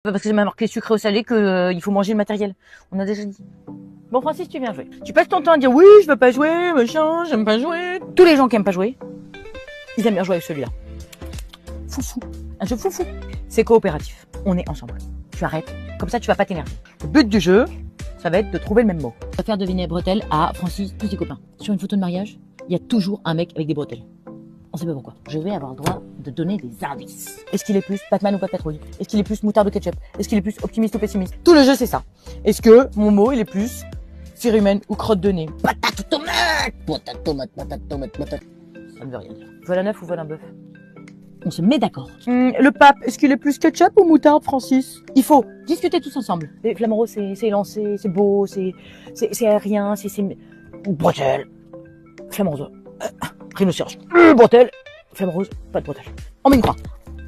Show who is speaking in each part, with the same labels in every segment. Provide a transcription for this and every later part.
Speaker 1: Parce que j'ai marqué sucré ou salé que il faut manger le matériel. On a déjà dit. Bon Francis, tu viens jouer. Tu passes ton temps à dire oui, je veux pas jouer, machin, j'aime pas jouer. Tous les gens qui aiment pas jouer, ils aiment bien jouer avec celui-là. Foufou. Un jeu foufou. C'est coopératif. On est ensemble. Tu arrêtes. Comme ça, tu vas pas t'énerver. Le but du jeu, ça va être de trouver le même mot. On va faire deviner bretelles à Francis, tous ses copains. Sur une photo de mariage, il y a toujours un mec avec des bretelles. On sait pas pourquoi. Je vais avoir le droit de donner des indices. Est-ce qu'il est plus Batman ou pas patrouille? Est-ce qu'il est plus moutarde ou ketchup? Est-ce qu'il est plus optimiste ou pessimiste? Tout le jeu, c'est ça. Est-ce que mon mot, il est plus cérumen ou crotte de nez? Patate ou tomate? Patate, tomate, patate, tomate, patate. Ça ne veut rien dire. Vol à neuf ou vol un bœuf? On se met d'accord. Le pape, est-ce qu'il est plus ketchup ou moutarde, Francis? Il faut discuter tous ensemble. Les flamants roses, c'est élancé, c'est beau, c'est aérien, c'est bretelle. Flamant rose. Rhinocéros. Bretelle. Flamme rose, pas de bretelle. On met une croix.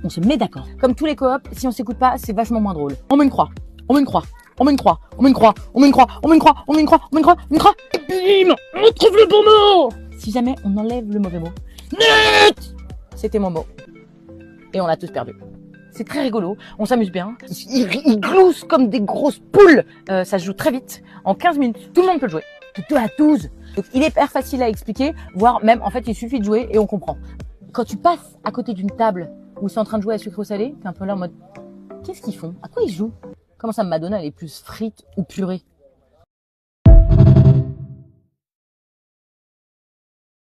Speaker 1: On se met d'accord. Comme tous les coops, si on s'écoute pas, c'est vachement moins drôle. On met une croix. On met une croix. On met une croix. On met une croix. On met une croix. On met une croix. On met une croix. On met une croix. Une croix. Et bim, on trouve le bon mot. Si jamais on enlève le mauvais mot. Net. C'était mon mot. Et on l'a tous perdu. C'est très rigolo, on s'amuse bien. Ils gloussent comme des grosses poules. Ça se joue très vite, en 15 minutes. Tout le monde peut le jouer, de 2 à 12. Donc il est hyper facile à expliquer, voire même, en fait, il suffit de jouer et on comprend. Quand tu passes à côté d'une table où ils sont en train de jouer à sucre ou salé, t'es un peu là en mode, qu'est-ce qu'ils font? À quoi ils jouent? Comment ça, Madonna, elle est plus frite ou purée?